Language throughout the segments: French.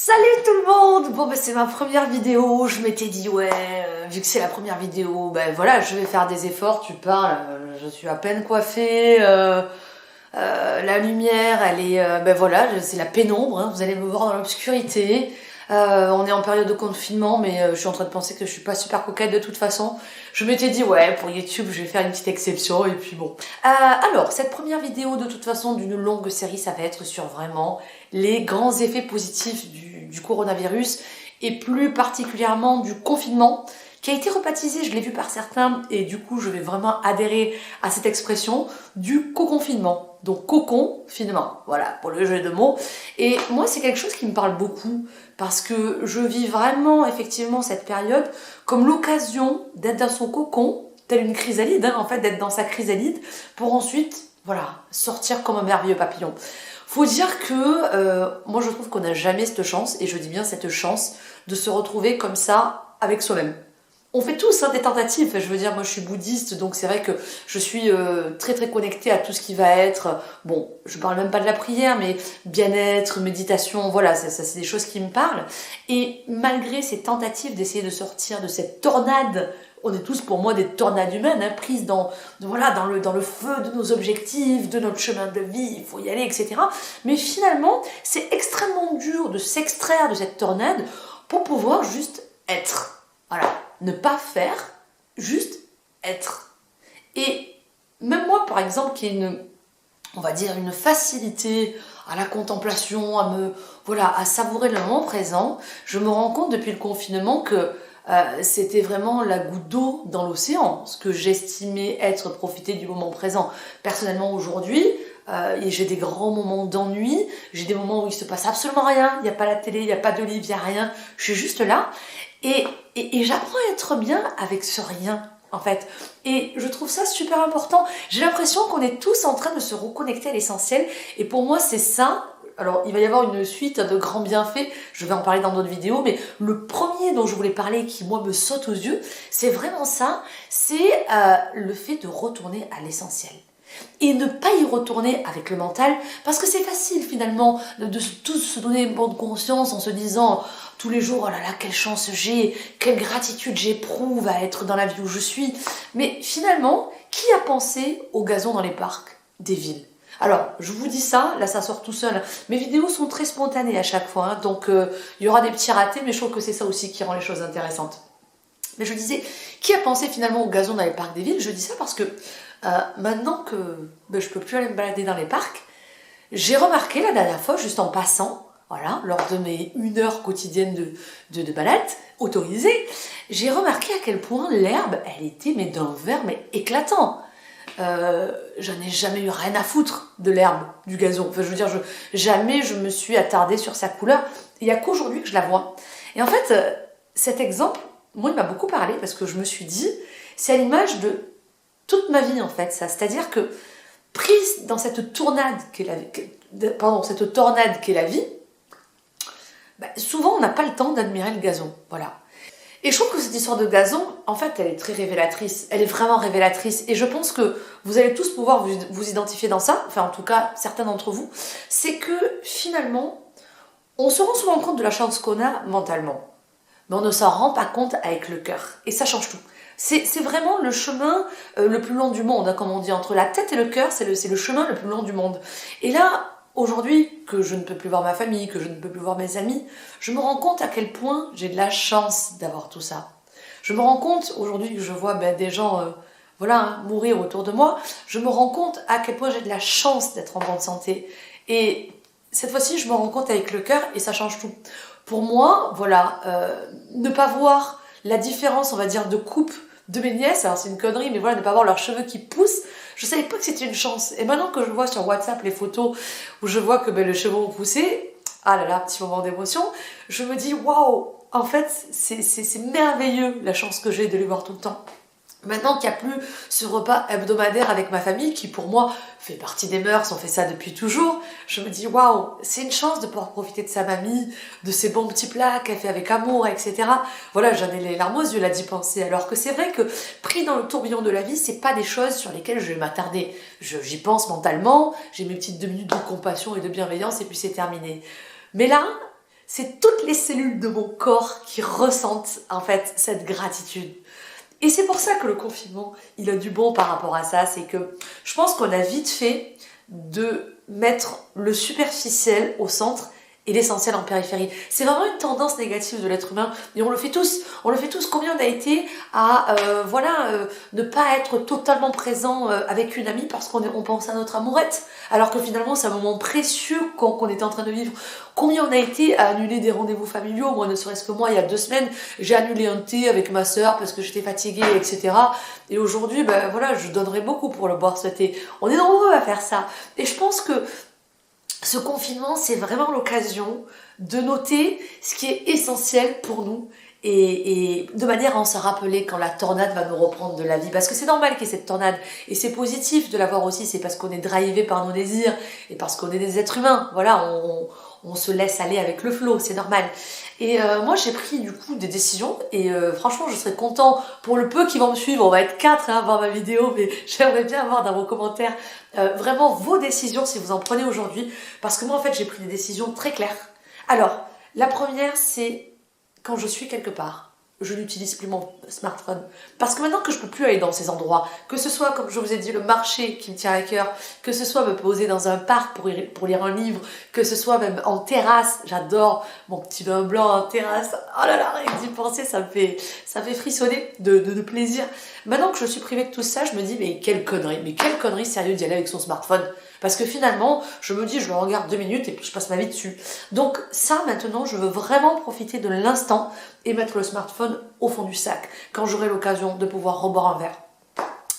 Salut tout le monde! Bon, c'est ma première vidéo, je m'étais dit, ouais, vu que c'est la première vidéo, ben voilà, je vais faire des efforts, tu parles, je suis à peine coiffée, la lumière, elle est, ben voilà, c'est la pénombre, hein, vous allez me voir dans l'obscurité. On est en période de confinement, mais je suis en train de penser que je suis pas super coquette de toute façon. Je m'étais dit, ouais, pour YouTube, je vais faire une petite exception, et puis bon. Alors, cette première vidéo, de toute façon, d'une longue série, ça va être sur vraiment les grands effets positifs du coronavirus, et plus particulièrement du confinement, qui a été rebaptisé, je l'ai vu par certains, et du coup, je vais vraiment adhérer à cette expression, du co-confinement. Donc, cocon-finement, voilà, pour le jeu de mots. Et moi, c'est quelque chose qui me parle beaucoup, parce que je vis vraiment, effectivement, cette période comme l'occasion d'être dans son cocon, telle une chrysalide, hein, en fait, d'être dans sa chrysalide, pour ensuite, voilà, sortir comme un merveilleux papillon. Faut dire que, moi, je trouve qu'on n'a jamais cette chance, et je dis bien cette chance, de se retrouver comme ça, avec soi-même. On fait tous des tentatives, je veux dire, moi je suis bouddhiste, donc c'est vrai que je suis très très connectée à tout ce qui va être, bon, je parle même pas de la prière, mais bien-être, méditation, voilà, ça c'est des choses qui me parlent. Et malgré ces tentatives d'essayer de sortir de cette tornade, on est tous pour moi des tornades humaines, hein, prises voilà, dans le feu de nos objectifs, de notre chemin de vie, il faut y aller, etc. Mais finalement, c'est extrêmement dur de s'extraire de cette tornade pour pouvoir juste être. Voilà. Ne pas faire, juste être. Et même moi, par exemple, qui ai on va dire, une facilité à la contemplation, à savourer le moment présent, je me rends compte depuis le confinement que c'était vraiment la goutte d'eau dans l'océan, ce que j'estimais être profiter du moment présent. Personnellement, aujourd'hui, j'ai des grands moments d'ennui, j'ai des moments où il se passe absolument rien, il n'y a pas la télé, il n'y a pas de livre, il n'y a rien, je suis juste là, et j'apprends à être bien avec ce rien, en fait. Et je trouve ça super important. J'ai l'impression qu'on est tous en train de se reconnecter à l'essentiel, et pour moi c'est ça. Alors, il va y avoir une suite de grands bienfaits, je vais en parler dans d'autres vidéos, mais le premier dont je voulais parler, qui moi me saute aux yeux, c'est vraiment ça, c'est le fait de retourner à l'essentiel. Et ne pas y retourner avec le mental, parce que c'est facile finalement de tous se donner une bonne conscience en se disant tous les jours, oh là là, quelle chance j'ai, quelle gratitude j'éprouve à être dans la vie où je suis. Mais finalement, qui a pensé au gazon dans les parcs des villes ? Alors, je vous dis ça, là ça sort tout seul. Mes vidéos sont très spontanées à chaque fois, hein, donc il y aura des petits ratés, mais je trouve que c'est ça aussi qui rend les choses intéressantes. Mais je disais, qui a pensé finalement au gazon dans les parcs des villes ? Je dis ça parce que maintenant que je peux plus aller me balader dans les parcs, j'ai remarqué la dernière fois, juste en passant, voilà, lors de mes 1 heure quotidienne de balade autorisée, j'ai remarqué à quel point l'herbe, elle était d'un vert éclatant. J'en ai jamais eu rien à foutre de l'herbe, du gazon. Enfin, je veux dire, jamais je me suis attardée sur sa couleur. Il n'y a qu'aujourd'hui que je la vois. Et en fait, cet exemple, moi, il m'a beaucoup parlé parce que je me suis dit, c'est à l'image de toute ma vie, en fait, ça. C'est-à-dire que, prise dans cette tornade qu'est la vie, souvent, on n'a pas le temps d'admirer le gazon. Voilà. Et je trouve que cette histoire de gazon, en fait, elle est très révélatrice. Elle est vraiment révélatrice. Et je pense que vous allez tous pouvoir vous identifier dans ça, enfin en tout cas, certains d'entre vous. C'est que finalement, on se rend souvent compte de la chance qu'on a mentalement. Mais on ne s'en rend pas compte avec le cœur. Et ça change tout. C'est vraiment le chemin le plus long du monde, hein, comme on dit. Entre la tête et le cœur, c'est le chemin le plus long du monde. Et là, aujourd'hui, que je ne peux plus voir ma famille, que je ne peux plus voir mes amis, je me rends compte à quel point j'ai de la chance d'avoir tout ça. Je me rends compte, aujourd'hui, que je vois des gens mourir autour de moi, je me rends compte à quel point j'ai de la chance d'être en bonne santé. Et cette fois-ci, je me rends compte avec le cœur et ça change tout. Pour moi, ne pas voir la différence, on va dire, de coupe de mes nièces, alors c'est une connerie, mais voilà, ne pas voir leurs cheveux qui poussent, je savais pas que c'était une chance. Et maintenant que je vois sur WhatsApp les photos où je vois que les cheveux ont poussé, ah là là, petit moment d'émotion, je me dis waouh, en fait, c'est merveilleux la chance que j'ai de les voir tout le temps. Maintenant qu'il n'y a plus ce repas hebdomadaire avec ma famille, qui pour moi fait partie des mœurs, on fait ça depuis toujours, je me dis waouh, c'est une chance de pouvoir profiter de sa mamie, de ses bons petits plats qu'elle fait avec amour, etc. Voilà, j'en ai les larmes aux yeux là d'y penser, alors que c'est vrai que pris dans le tourbillon de la vie, c'est pas des choses sur lesquelles je vais m'attarder. J'y pense mentalement, j'ai mes petites 2 minutes de compassion et de bienveillance et puis c'est terminé. Mais là, c'est toutes les cellules de mon corps qui ressentent en fait cette gratitude. Et c'est pour ça que le confinement, il a du bon par rapport à ça, c'est que je pense qu'on a vite fait de mettre le superficiel au centre et l'essentiel en périphérie. C'est vraiment une tendance négative de l'être humain et on le fait tous. On le fait tous. Combien on a été à ne pas être totalement présent avec une amie parce qu'on pense à notre amourette alors que finalement c'est un moment précieux qu'on était en train de vivre. Combien on a été à annuler des rendez-vous familiaux. Moi, ne serait-ce que moi, il y a 2 semaines, j'ai annulé un thé avec ma sœur parce que j'étais fatiguée, etc. Et aujourd'hui, je donnerais beaucoup pour le boire ce thé. On est nombreux à faire ça. Et je pense que ce confinement, c'est vraiment l'occasion de noter ce qui est essentiel pour nous et de manière à en se rappeler quand la tornade va nous reprendre de la vie. Parce que c'est normal qu'il y ait cette tornade et c'est positif de l'avoir aussi, c'est parce qu'on est drivé par nos désirs et parce qu'on est des êtres humains. Voilà, on se laisse aller avec le flow, c'est normal. Et moi j'ai pris du coup des décisions et franchement je serais content pour le peu qui vont me suivre, on va être 4 à voir ma vidéo, mais j'aimerais bien avoir dans vos commentaires vraiment vos décisions si vous en prenez aujourd'hui, parce que moi en fait j'ai pris des décisions très claires. Alors la première c'est quand je suis quelque part, je n'utilise plus mon smartphone. Parce que maintenant que je peux plus aller dans ces endroits, que ce soit, comme je vous ai dit, le marché qui me tient à cœur, que ce soit me poser dans un parc pour lire un livre, que ce soit même en terrasse, j'adore mon petit vin blanc en terrasse. Oh là là, rien que d'y penser, ça me fait frissonner de plaisir. Maintenant que je suis privée de tout ça, je me dis, mais quelle connerie sérieux d'y aller avec son smartphone. Parce que finalement, je me dis, je le regarde 2 minutes et puis je passe ma vie dessus. Donc ça, maintenant, je veux vraiment profiter de l'instant et mettre le smartphone au fond du sac quand j'aurai l'occasion de pouvoir reboire un verre.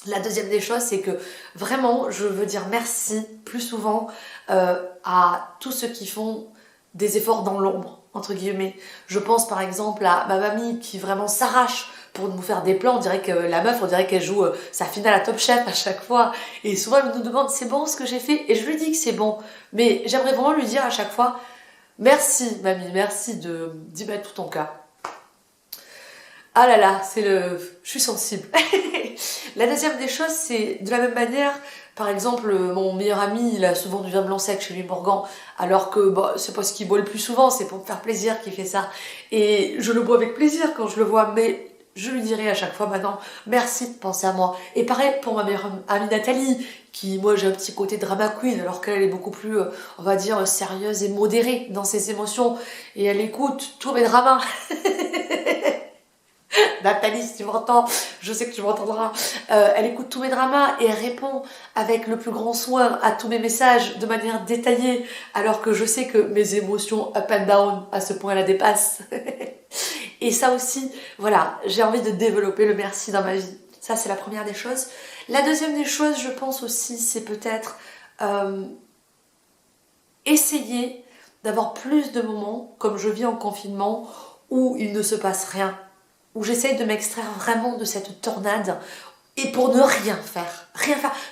La deuxième des choses, c'est que vraiment, je veux dire merci plus souvent à tous ceux qui font des efforts dans l'ombre, entre guillemets. Je pense par exemple à ma mamie qui vraiment s'arrache pour nous faire des plans. On dirait que la meuf, on dirait qu'elle joue sa finale à Top Chef à chaque fois. Et souvent, elle nous demande, c'est bon ce que j'ai fait? Et je lui dis que c'est bon. Mais j'aimerais vraiment lui dire à chaque fois, merci mamie, merci d'y mettre tout ton cœur. Ah là là, je suis sensible. La deuxième des choses, c'est de la même manière, par exemple, mon meilleur ami, il a souvent du vin blanc sec chez lui, Morgan, alors que c'est pas ce qu'il boit le plus souvent, c'est pour me faire plaisir qu'il fait ça. Et je le bois avec plaisir quand je le vois, mais je lui dirai à chaque fois maintenant, merci de penser à moi. Et pareil pour ma meilleure amie Nathalie, qui, moi, j'ai un petit côté drama queen, alors qu'elle est beaucoup plus, on va dire, sérieuse et modérée dans ses émotions. Et elle écoute tous mes dramas. Nathalie, si tu m'entends, je sais que tu m'entendras. Elle écoute tous mes dramas et elle répond avec le plus grand soin à tous mes messages de manière détaillée, alors que je sais que mes émotions up and down à ce point la dépassent. Et ça aussi, voilà, j'ai envie de développer le merci dans ma vie. Ça, c'est la première des choses. La deuxième des choses, je pense aussi, c'est peut-être essayer d'avoir plus de moments, comme je vis en confinement, où il ne se passe rien, où j'essaye de m'extraire vraiment de cette tornade et pour ne rien faire,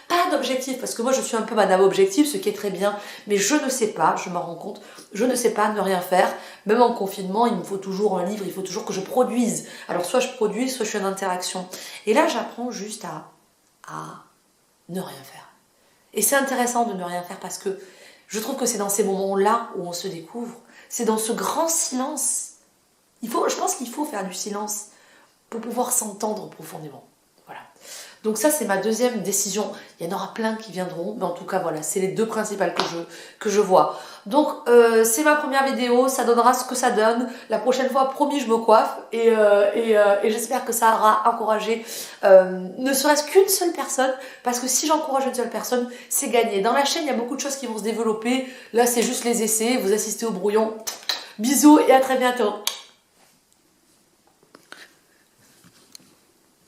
pas d'objectif, parce que moi je suis un peu madame objectif, ce qui est très bien, mais je ne sais pas, je m'en rends compte, je ne sais pas ne rien faire, même en confinement, il me faut toujours un livre, il faut toujours que je produise, alors soit je produis, soit je suis en interaction, et là j'apprends juste à ne rien faire, et c'est intéressant de ne rien faire parce que je trouve que c'est dans ces moments-là où on se découvre, c'est dans ce grand silence. Je pense qu'il faut faire du silence pour pouvoir s'entendre profondément. Voilà. Donc ça, c'est ma deuxième décision. Il y en aura plein qui viendront, mais en tout cas, voilà, c'est les 2 principales que je vois. Donc, c'est ma première vidéo, ça donnera ce que ça donne. La prochaine fois, promis, je me coiffe et j'espère que ça aura encouragé ne serait-ce qu'une seule personne, parce que si j'encourage une seule personne, c'est gagné. Dans la chaîne, il y a beaucoup de choses qui vont se développer. Là, c'est juste les essais, vous assistez au brouillon. Bisous et à très bientôt.